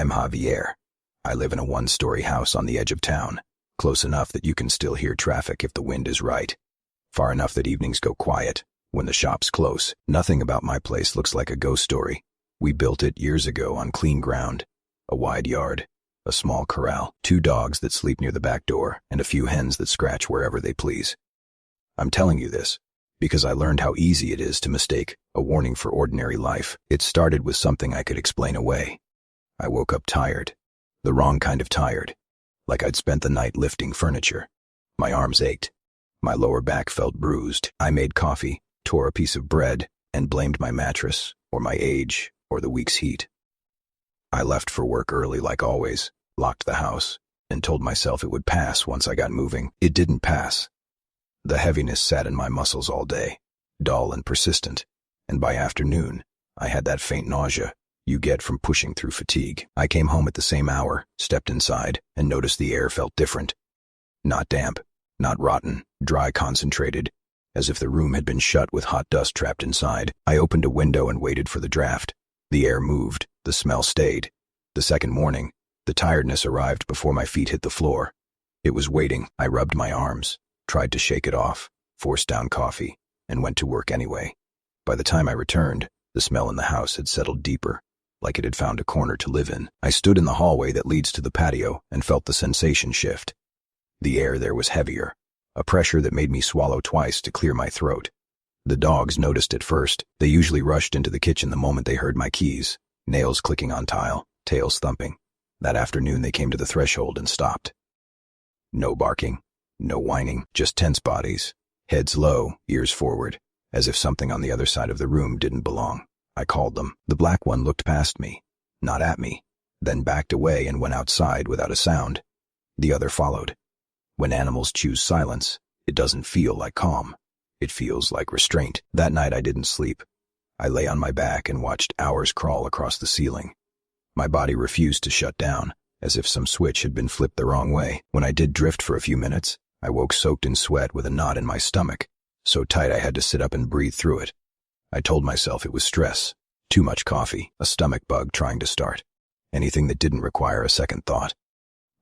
I'm Javier. I live in a one-story house on the edge of town, close enough that you can still hear traffic if the wind is right. Far enough that evenings go quiet, when the shop's close. Nothing about my place looks like a ghost story. We built it years ago on clean ground. A wide yard, a small corral, 2 dogs that sleep near the back door, and a few hens that scratch wherever they please. I'm telling you this because I learned how easy it is to mistake a warning for ordinary life. It started with something I could explain away. I woke up tired. The wrong kind of tired. Like I'd spent the night lifting furniture. My arms ached. My lower back felt bruised. I made coffee, tore a piece of bread, and blamed my mattress, or my age, or the week's heat. I left for work early like always, locked the house, and told myself it would pass once I got moving. It didn't pass. The heaviness sat in my muscles all day, dull and persistent, and by afternoon, I had that faint nausea you get from pushing through fatigue. I came home at the same hour, stepped inside, and noticed the air felt different. Not damp, not rotten, dry concentrated, as if the room had been shut with hot dust trapped inside. I opened a window and waited for the draft. The air moved, the smell stayed. The second morning, the tiredness arrived before my feet hit the floor. It was waiting. I rubbed my arms, tried to shake it off, forced down coffee, and went to work anyway. By the time I returned, the smell in the house had settled deeper, like it had found a corner to live in. I stood in the hallway that leads to the patio and felt the sensation shift. The air there was heavier, a pressure that made me swallow twice to clear my throat. The dogs noticed it first. They usually rushed into the kitchen the moment they heard my keys, nails clicking on tile, tails thumping. That afternoon they came to the threshold and stopped. No barking, no whining, just tense bodies, heads low, ears forward, as if something on the other side of the room didn't belong. I called them. The black one looked past me, not at me, then backed away and went outside without a sound. The other followed. When animals choose silence, it doesn't feel like calm. It feels like restraint. That night I didn't sleep. I lay on my back and watched hours crawl across the ceiling. My body refused to shut down, as if some switch had been flipped the wrong way. When I did drift for a few minutes, I woke soaked in sweat with a knot in my stomach, so tight I had to sit up and breathe through it. I told myself it was stress, too much coffee, a stomach bug trying to start, anything that didn't require a second thought.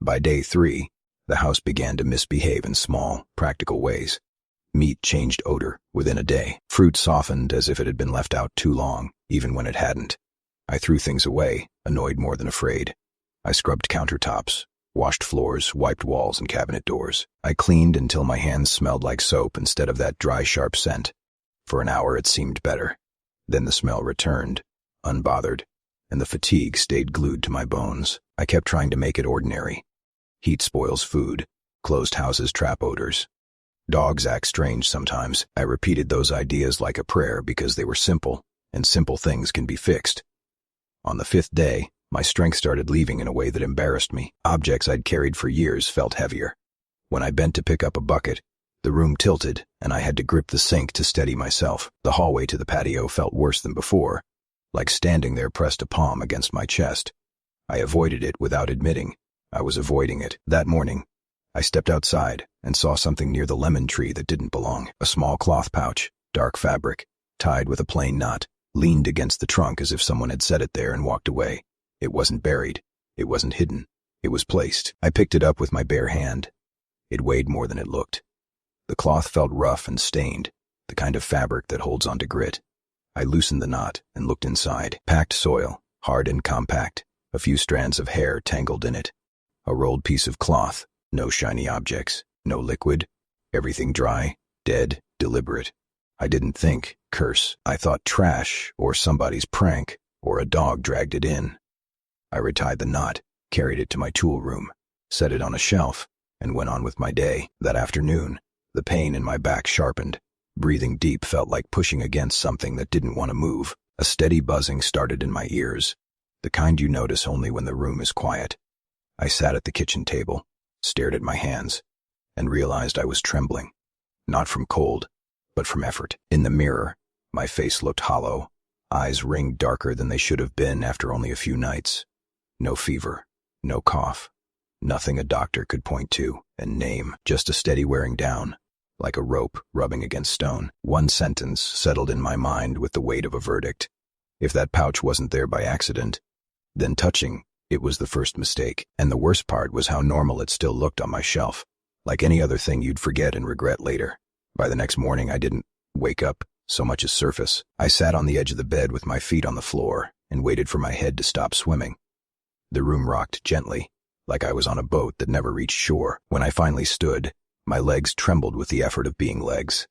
By day 3, the house began to misbehave in small, practical ways. Meat changed odor within a day. Fruit softened as if it had been left out too long, even when it hadn't. I threw things away, annoyed more than afraid. I scrubbed countertops, washed floors, wiped walls and cabinet doors. I cleaned until my hands smelled like soap instead of that dry, sharp scent. For an hour it seemed better. Then the smell returned, unbothered, and the fatigue stayed glued to my bones. I kept trying to make it ordinary. Heat spoils food. Closed houses trap odors. Dogs act strange sometimes. I repeated those ideas like a prayer because they were simple, and simple things can be fixed. On the 5th day, my strength started leaving in a way that embarrassed me. Objects I'd carried for years felt heavier. When I bent to pick up a bucket, the room tilted, and I had to grip the sink to steady myself. The hallway to the patio felt worse than before, like standing there pressed a palm against my chest. I avoided it without admitting I was avoiding it. That morning, I stepped outside and saw something near the lemon tree that didn't belong. A small cloth pouch, dark fabric, tied with a plain knot, leaned against the trunk as if someone had set it there and walked away. It wasn't buried. It wasn't hidden. It was placed. I picked it up with my bare hand. It weighed more than it looked. The cloth felt rough and stained, the kind of fabric that holds onto grit. I loosened the knot and looked inside. Packed soil, hard and compact, a few strands of hair tangled in it. A rolled piece of cloth, no shiny objects, no liquid, everything dry, dead, deliberate. I didn't think, curse. I thought trash, or somebody's prank, or a dog dragged it in. I retied the knot, carried it to my tool room, set it on a shelf, and went on with my day. That afternoon, the pain in my back sharpened. Breathing deep felt like pushing against something that didn't want to move. A steady buzzing started in my ears, the kind you notice only when the room is quiet. I sat at the kitchen table, stared at my hands, and realized I was trembling. Not from cold, but from effort. In the mirror, my face looked hollow, eyes ringed darker than they should have been after only a few nights. No fever, no cough, nothing a doctor could point to and name, just a steady wearing down, like a rope rubbing against stone. One sentence settled in my mind with the weight of a verdict. If that pouch wasn't there by accident, then touching It was the first mistake, and the worst part was how normal it still looked on my shelf, like any other thing you'd forget and regret later. By the next morning, I didn't wake up so much as surface. I sat on the edge of the bed with my feet on the floor and waited for my head to stop swimming. The room rocked gently, like I was on a boat that never reached shore. When I finally stood, my legs trembled with the effort of being legs.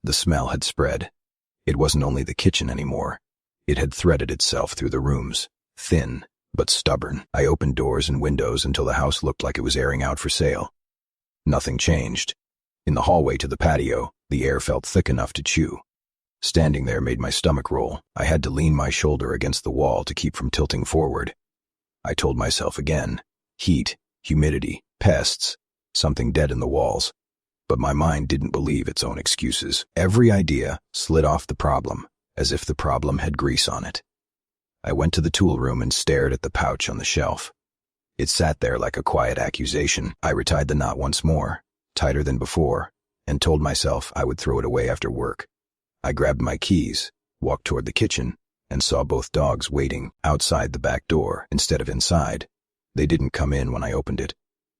The smell had spread. It wasn't only the kitchen anymore. It had threaded itself through the rooms, thin but stubborn. I opened doors and windows until the house looked like it was airing out for sale. Nothing changed. In the hallway to the patio, the air felt thick enough to chew. Standing there made my stomach roll. I had to lean my shoulder against the wall to keep from tilting forward. I told myself again, heat, humidity, pests, something dead in the walls. But my mind didn't believe its own excuses. Every idea slid off the problem, as if the problem had grease on it. I went to the tool room and stared at the pouch on the shelf. It sat there like a quiet accusation. I retied the knot once more, tighter than before, and told myself I would throw it away after work. I grabbed my keys, walked toward the kitchen, and saw both dogs waiting outside the back door instead of inside. They didn't come in when I opened it.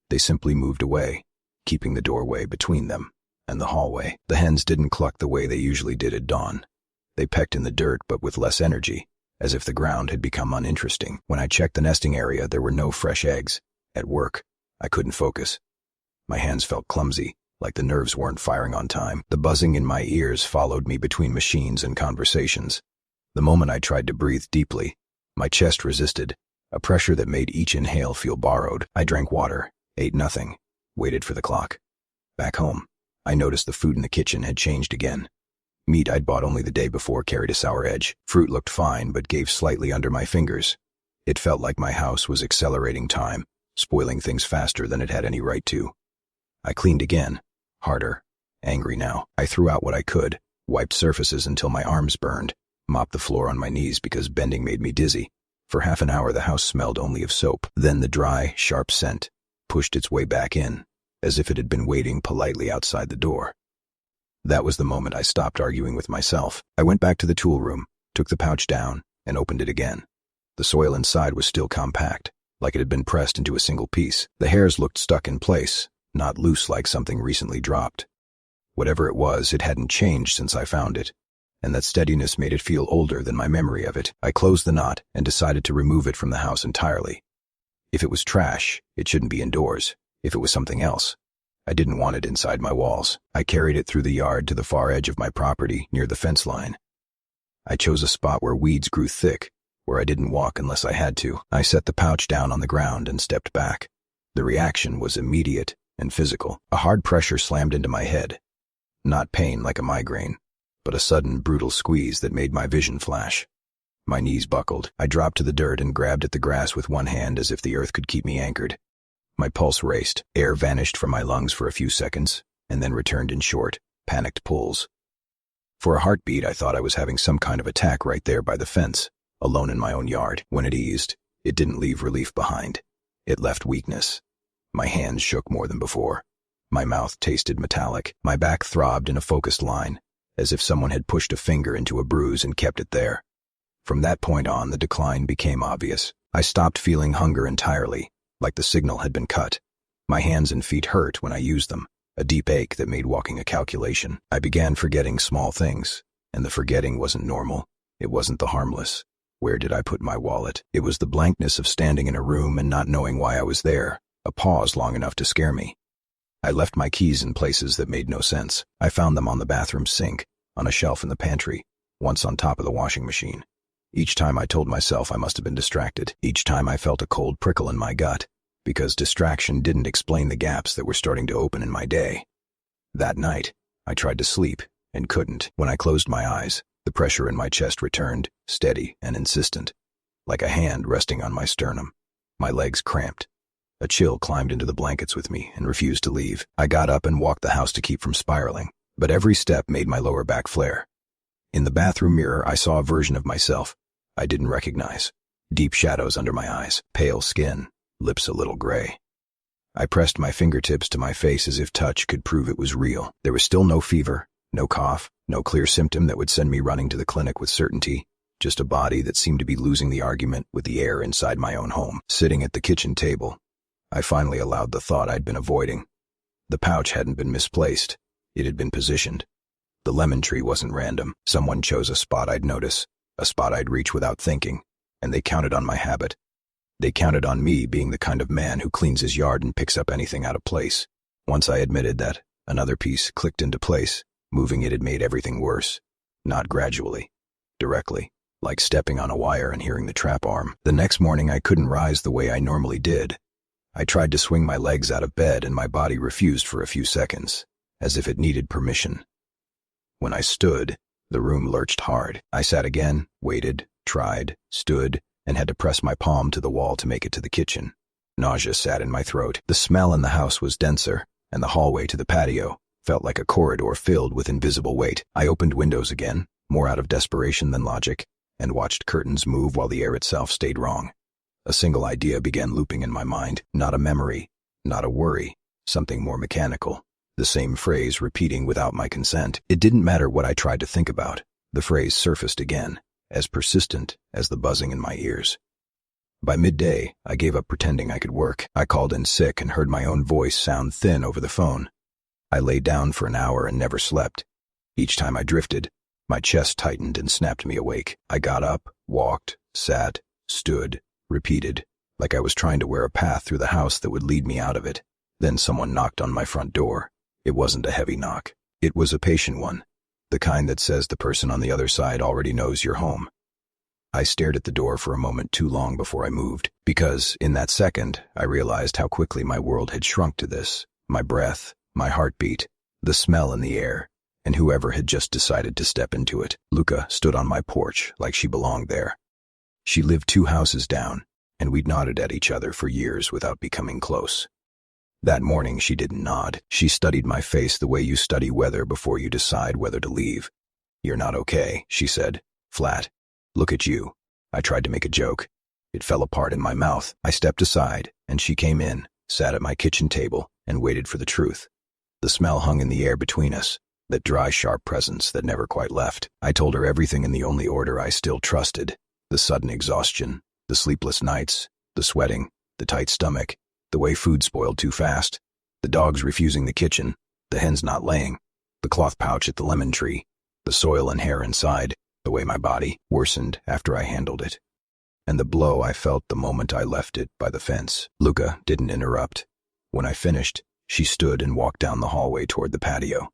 They simply moved away, keeping the doorway between them and the hallway. The hens didn't cluck the way they usually did at dawn. They pecked in the dirt, but with less energy, as if the ground had become uninteresting. When I checked the nesting area, there were no fresh eggs. At work, I couldn't focus. My hands felt clumsy, like the nerves weren't firing on time. The buzzing in my ears followed me between machines and conversations. The moment I tried to breathe deeply, my chest resisted, a pressure that made each inhale feel borrowed. I drank water, ate nothing, waited for the clock. Back home, I noticed the food in the kitchen had changed again. Meat I'd bought only the day before carried a sour edge. Fruit looked fine but gave slightly under my fingers. It felt like my house was accelerating time, spoiling things faster than it had any right to. I cleaned again, harder, angry now. I threw out what I could, wiped surfaces until my arms burned, mopped the floor on my knees because bending made me dizzy. For half an hour the house smelled only of soap. Then the dry, sharp scent pushed its way back in, as if it had been waiting politely outside the door. That was the moment I stopped arguing with myself. I went back to the tool room, took the pouch down, and opened it again. The soil inside was still compact, like it had been pressed into a single piece. The hairs looked stuck in place, not loose like something recently dropped. Whatever it was, it hadn't changed since I found it, and that steadiness made it feel older than my memory of it. I closed the knot and decided to remove it from the house entirely. If it was trash, it shouldn't be indoors. If it was something else, I didn't want it inside my walls. I carried it through the yard to the far edge of my property, near the fence line. I chose a spot where weeds grew thick, where I didn't walk unless I had to. I set the pouch down on the ground and stepped back. The reaction was immediate and physical. A hard pressure slammed into my head. Not pain like a migraine, but a sudden, brutal squeeze that made my vision flash. My knees buckled. I dropped to the dirt and grabbed at the grass with one hand as if the earth could keep me anchored. My pulse raced. Air vanished from my lungs for a few seconds, and then returned in short, panicked pulls. For a heartbeat, I thought I was having some kind of attack right there by the fence, alone in my own yard. When it eased, it didn't leave relief behind. It left weakness. My hands shook more than before. My mouth tasted metallic. My back throbbed in a focused line, as if someone had pushed a finger into a bruise and kept it there. From that point on, the decline became obvious. I stopped feeling hunger entirely, like the signal had been cut. My hands and feet hurt when I used them, a deep ache that made walking a calculation. I began forgetting small things, and the forgetting wasn't normal. It wasn't the harmless. Where did I put my wallet? It was the blankness of standing in a room and not knowing why I was there, a pause long enough to scare me. I left my keys in places that made no sense. I found them on the bathroom sink, on a shelf in the pantry, once on top of the washing machine. Each time I told myself I must have been distracted. Each time I felt a cold prickle in my gut, because distraction didn't explain the gaps that were starting to open in my day. That night, I tried to sleep, and couldn't. When I closed my eyes, the pressure in my chest returned, steady and insistent, like a hand resting on my sternum. My legs cramped. A chill climbed into the blankets with me and refused to leave. I got up and walked the house to keep from spiraling, but every step made my lower back flare. In the bathroom mirror, I saw a version of myself I didn't recognize. Deep shadows under my eyes, pale skin, lips a little gray. I pressed my fingertips to my face as if touch could prove it was real. There was still no fever, no cough, no clear symptom that would send me running to the clinic with certainty, just a body that seemed to be losing the argument with the air inside my own home. Sitting at the kitchen table, I finally allowed the thought I'd been avoiding. The pouch hadn't been misplaced. It had been positioned. The lemon tree wasn't random. Someone chose a spot I'd notice, a spot I'd reach without thinking, and they counted on my habit. They counted on me being the kind of man who cleans his yard and picks up anything out of place. Once I admitted that, another piece clicked into place. Moving it had made everything worse. Not gradually. Directly. Like stepping on a wire and hearing the trap arm. The next morning I couldn't rise the way I normally did. I tried to swing my legs out of bed and my body refused for a few seconds, as if it needed permission. When I stood, the room lurched hard. I sat again, waited, tried, stood, and had to press my palm to the wall to make it to the kitchen. Nausea sat in my throat. The smell in the house was denser, and the hallway to the patio felt like a corridor filled with invisible weight. I opened windows again, more out of desperation than logic, and watched curtains move while the air itself stayed wrong. A single idea began looping in my mind, not a memory, not a worry, something more mechanical. The same phrase repeating without my consent. It didn't matter what I tried to think about. The phrase surfaced again, as persistent as the buzzing in my ears. By midday, I gave up pretending I could work. I called in sick and heard my own voice sound thin over the phone. I lay down for an hour and never slept. Each time I drifted, my chest tightened and snapped me awake. I got up, walked, sat, stood, repeated, like I was trying to wear a path through the house that would lead me out of it. Then someone knocked on my front door. It wasn't a heavy knock. It was a patient one, the kind that says the person on the other side already knows you're home. I stared at the door for a moment too long before I moved, because in that second, I realized how quickly my world had shrunk to this. My breath, my heartbeat, the smell in the air, and whoever had just decided to step into it. Luca stood on my porch like she belonged there. She lived 2 houses down, and we'd nodded at each other for years without becoming close. That morning she didn't nod. She studied my face the way you study weather before you decide whether to leave. "You're not okay," she said, flat. "Look at you." I tried to make a joke. It fell apart in my mouth. I stepped aside, and she came in, sat at my kitchen table, and waited for the truth. The smell hung in the air between us, that dry, sharp presence that never quite left. I told her everything in the only order I still trusted. The sudden exhaustion, the sleepless nights, the sweating, the tight stomach, the way food spoiled too fast, the dogs refusing the kitchen, the hens not laying, the cloth pouch at the lemon tree, the soil and hair inside, the way my body worsened after I handled it, and the blow I felt the moment I left it by the fence. Luca didn't interrupt. When I finished, she stood and walked down the hallway toward the patio.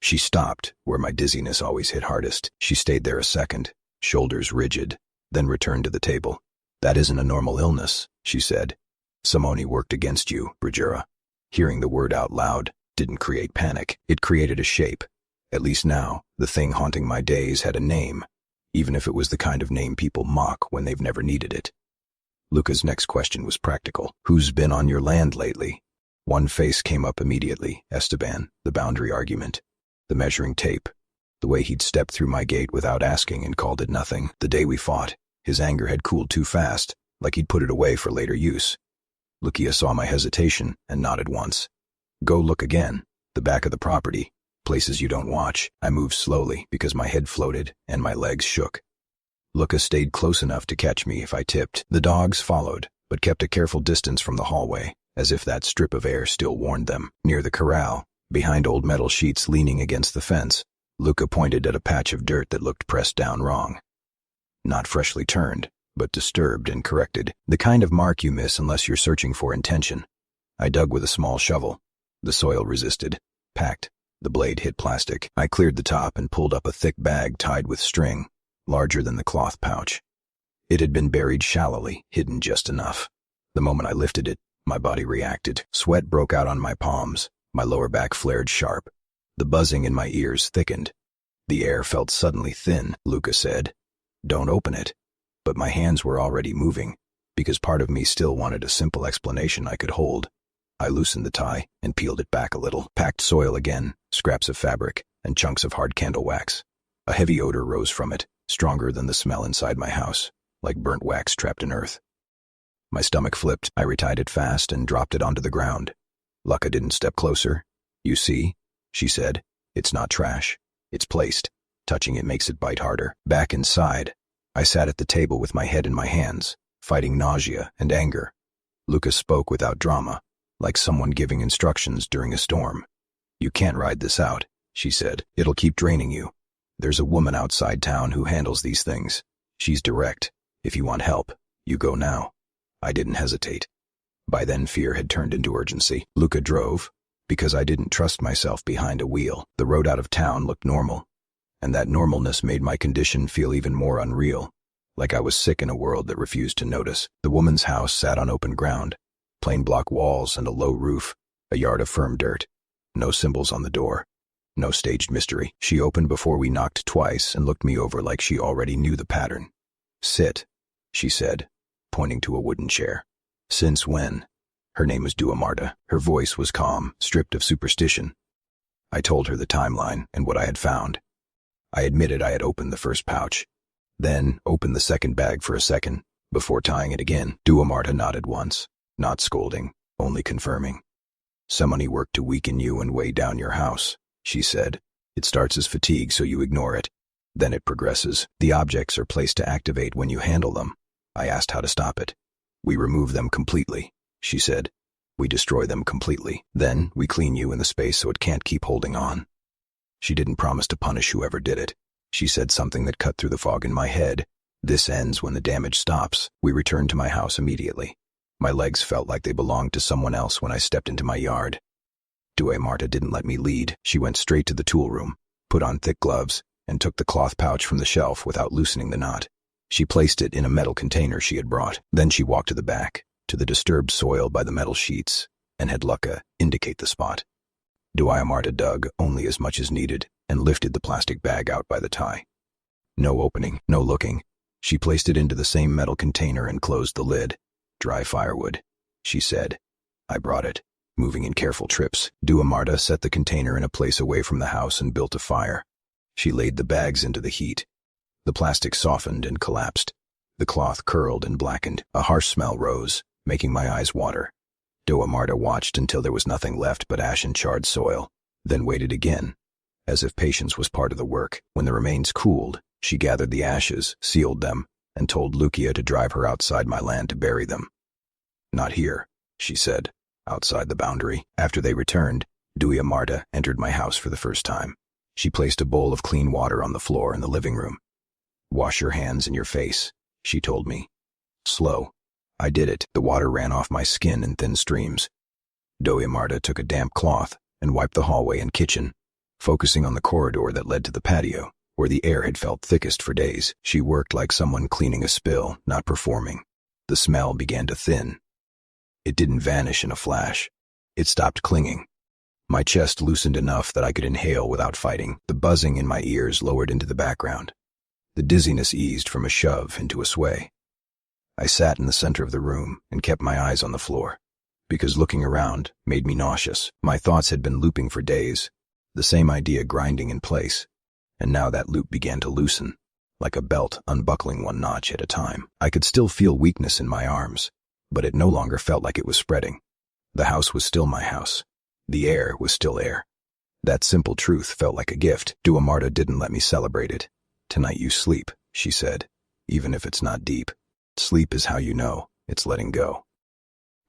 She stopped where my dizziness always hit hardest. She stayed there a second, shoulders rigid, then returned to the table. "That isn't a normal illness," she said. "Simone worked against you, Bridgera." Hearing the word out loud didn't create panic. It created a shape. At least now, the thing haunting my days had a name, even if it was the kind of name people mock when they've never needed it. Luca's next question was practical. "Who's been on your land lately?" One face came up immediately. Esteban, the boundary argument, the measuring tape, the way he'd stepped through my gate without asking and called it nothing. The day we fought, his anger had cooled too fast, like he'd put it away for later use. Lucia saw my hesitation and nodded once. "Go look again. The back of the property. Places you don't watch." I moved slowly because my head floated and my legs shook. Luca stayed close enough to catch me if I tipped. The dogs followed, but kept a careful distance from the hallway, as if that strip of air still warned them. Near the corral, behind old metal sheets leaning against the fence, Luca pointed at a patch of dirt that looked pressed down wrong. Not freshly turned, but disturbed and corrected. The kind of mark you miss unless you're searching for intention. I dug with a small shovel. The soil resisted, packed. The blade hit plastic. I cleared the top and pulled up a thick bag tied with string, larger than the cloth pouch. It had been buried shallowly, hidden just enough. The moment I lifted it, my body reacted. Sweat broke out on my palms. My lower back flared sharp. The buzzing in my ears thickened. The air felt suddenly thin. Luca said, "Don't open it." But my hands were already moving, because part of me still wanted a simple explanation I could hold. I loosened the tie and peeled it back a little. Packed soil again, scraps of fabric, and chunks of hard candle wax. A heavy odor rose from it, stronger than the smell inside my house, like burnt wax trapped in earth. My stomach flipped. I retied it fast and dropped it onto the ground. Luca didn't step closer. "You see," she said, "it's not trash. It's placed. Touching it makes it bite harder." Back inside, I sat at the table with my head in my hands, fighting nausea and anger. Lucas spoke without drama, like someone giving instructions during a storm. "You can't ride this out," she said. "It'll keep draining you. There's a woman outside town who handles these things. She's direct. If you want help, you go now." I didn't hesitate. By then fear had turned into urgency. Luca drove, because I didn't trust myself behind a wheel. The road out of town looked normal, and that normalness made my condition feel even more unreal, like I was sick in a world that refused to notice. The woman's house sat on open ground, plain block walls and a low roof, a yard of firm dirt. No symbols on the door. No staged mystery. She opened before we knocked twice and looked me over like she already knew the pattern. "Sit," she said, pointing to a wooden chair. "Since when?" Her name was Marta. Her voice was calm, stripped of superstition. I told her the timeline and what I had found. I admitted I had opened the first pouch, then opened the second bag for a second, before tying it again. Marta nodded once, not scolding, only confirming. "Some money work to weaken you and weigh down your house," she said. "It starts as fatigue, so you ignore it. Then it progresses. The objects are placed to activate when you handle them." I asked how to stop it. "We remove them completely," she said. "We destroy them completely. Then we clean you in the space so it can't keep holding on." She didn't promise to punish whoever did it. She said something that cut through the fog in my head. "This ends when the damage stops." We returned to my house immediately. My legs felt like they belonged to someone else when I stepped into my yard. Marta didn't let me lead. She went straight to the tool room, put on thick gloves, and took the cloth pouch from the shelf without loosening the knot. She placed it in a metal container she had brought. Then she walked to the back, to the disturbed soil by the metal sheets, and had Lucca indicate the spot. Marta dug only as much as needed and lifted the plastic bag out by the tie. No opening, no looking. She placed it into the same metal container and closed the lid. "Dry firewood," she said. I brought it, moving in careful trips. Marta set the container in a place away from the house and built a fire. She laid the bags into the heat. The plastic softened and collapsed. The cloth curled and blackened. A harsh smell rose, making my eyes water. Marta watched until there was nothing left but ash and charred soil, then waited again, as if patience was part of the work. When the remains cooled, she gathered the ashes, sealed them, and told Lucia to drive her outside my land to bury them. "Not here," she said, "outside the boundary." After they returned, Marta entered my house for the first time. She placed a bowl of clean water on the floor in the living room. "Wash your hands and your face," she told me. Slow. I did it. The water ran off my skin in thin streams. Marta took a damp cloth and wiped the hallway and kitchen, focusing on the corridor that led to the patio, where the air had felt thickest for days. She worked like someone cleaning a spill, not performing. The smell began to thin. It didn't vanish in a flash. It stopped clinging. My chest loosened enough that I could inhale without fighting. The buzzing in my ears lowered into the background. The dizziness eased from a shove into a sway. I sat in the center of the room and kept my eyes on the floor, because looking around made me nauseous. My thoughts had been looping for days, the same idea grinding in place, and now that loop began to loosen, like a belt unbuckling one notch at a time. I could still feel weakness in my arms, but it no longer felt like it was spreading. The house was still my house. The air was still air. That simple truth felt like a gift. Marta didn't let me celebrate it. "Tonight you sleep," she said, "even if it's not deep. Sleep is how you know it's letting go."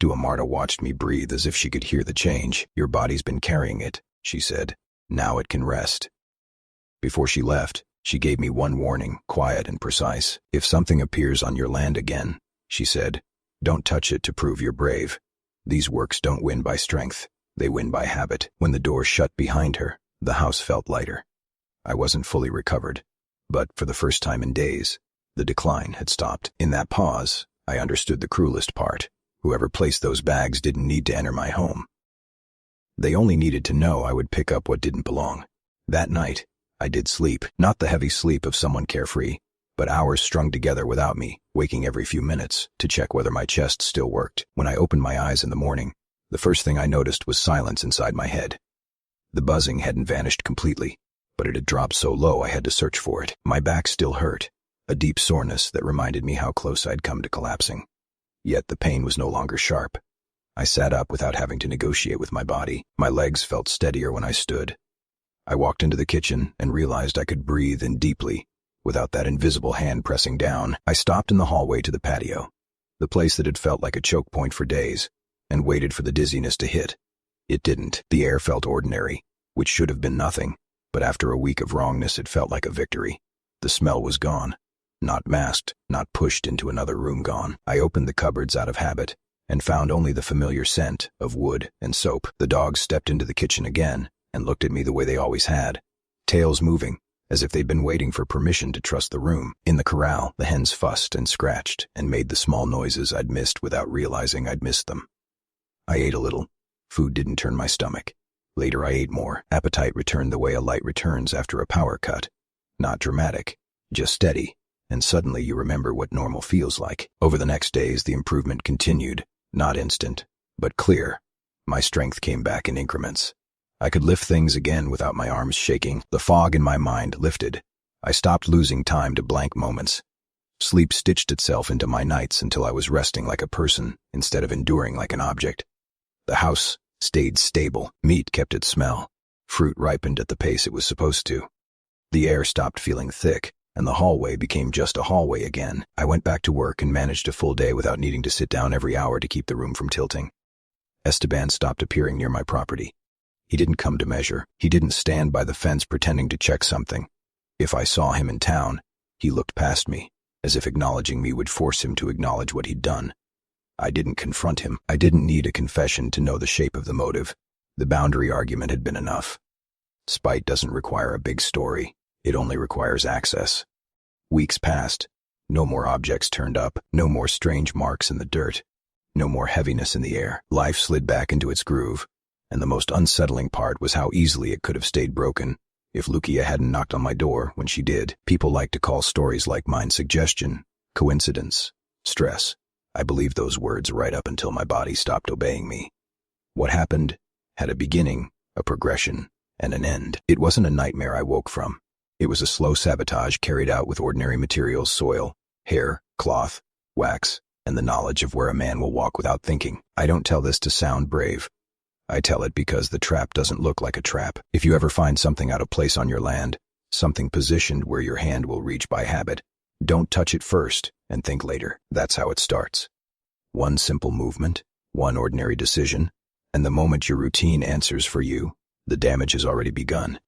Marta watched me breathe as if she could hear the change. "Your body's been carrying it," she said. "Now it can rest." Before she left, she gave me one warning, quiet and precise. "If something appears on your land again," she said, "don't touch it to prove you're brave. These works don't win by strength. They win by habit." When the door shut behind her, the house felt lighter. I wasn't fully recovered, but for the first time in days, the decline had stopped. In that pause, I understood the cruelest part. Whoever placed those bags didn't need to enter my home. They only needed to know I would pick up what didn't belong. That night, I did sleep, not the heavy sleep of someone carefree, but hours strung together without me, waking every few minutes to check whether my chest still worked. When I opened my eyes in the morning, the first thing I noticed was silence inside my head. The buzzing hadn't vanished completely, but it had dropped so low I had to search for it. My back still hurt, a deep soreness that reminded me how close I'd come to collapsing. Yet the pain was no longer sharp. I sat up without having to negotiate with my body. My legs felt steadier when I stood. I walked into the kitchen and realized I could breathe in deeply, without that invisible hand pressing down. I stopped in the hallway to the patio, the place that had felt like a choke point for days, and waited for the dizziness to hit. It didn't. The air felt ordinary, which should have been nothing, but after a week of wrongness it felt like a victory. The smell was gone. Not masked, not pushed into another room, gone. I opened the cupboards out of habit, and found only the familiar scent of wood and soap. The dogs stepped into the kitchen again, and looked at me the way they always had, tails moving, as if they'd been waiting for permission to trust the room. In the corral, the hens fussed and scratched and made the small noises I'd missed without realizing I'd missed them. I ate a little. Food didn't turn my stomach. Later I ate more. Appetite returned the way a light returns after a power cut. Not dramatic, just steady, and suddenly you remember what normal feels like. Over the next days the improvement continued, not instant, but clear. My strength came back in increments. I could lift things again without my arms shaking. The fog in my mind lifted. I stopped losing time to blank moments. Sleep stitched itself into my nights until I was resting like a person instead of enduring like an object. The house stayed stable. Meat kept its smell. Fruit ripened at the pace it was supposed to. The air stopped feeling thick, and the hallway became just a hallway again. I went back to work and managed a full day without needing to sit down every hour to keep the room from tilting. Esteban stopped appearing near my property. He didn't come to measure. He didn't stand by the fence pretending to check something. If I saw him in town, he looked past me, as if acknowledging me would force him to acknowledge what he'd done. I didn't confront him. I didn't need a confession to know the shape of the motive. The boundary argument had been enough. Spite doesn't require a big story. It only requires access. Weeks passed. No more objects turned up. No more strange marks in the dirt. No more heaviness in the air. Life slid back into its groove, and the most unsettling part was how easily it could have stayed broken if Lucia hadn't knocked on my door when she did. People like to call stories like mine suggestion, coincidence, stress. I believed those words right up until my body stopped obeying me. What happened had a beginning, a progression, and an end. It wasn't a nightmare I woke from. It was a slow sabotage carried out with ordinary materials: soil, hair, cloth, wax, and the knowledge of where a man will walk without thinking. I don't tell this to sound brave. I tell it because the trap doesn't look like a trap. If you ever find something out of place on your land, something positioned where your hand will reach by habit, don't touch it first and think later. That's how it starts. One simple movement, one ordinary decision, and the moment your routine answers for you, the damage has already begun.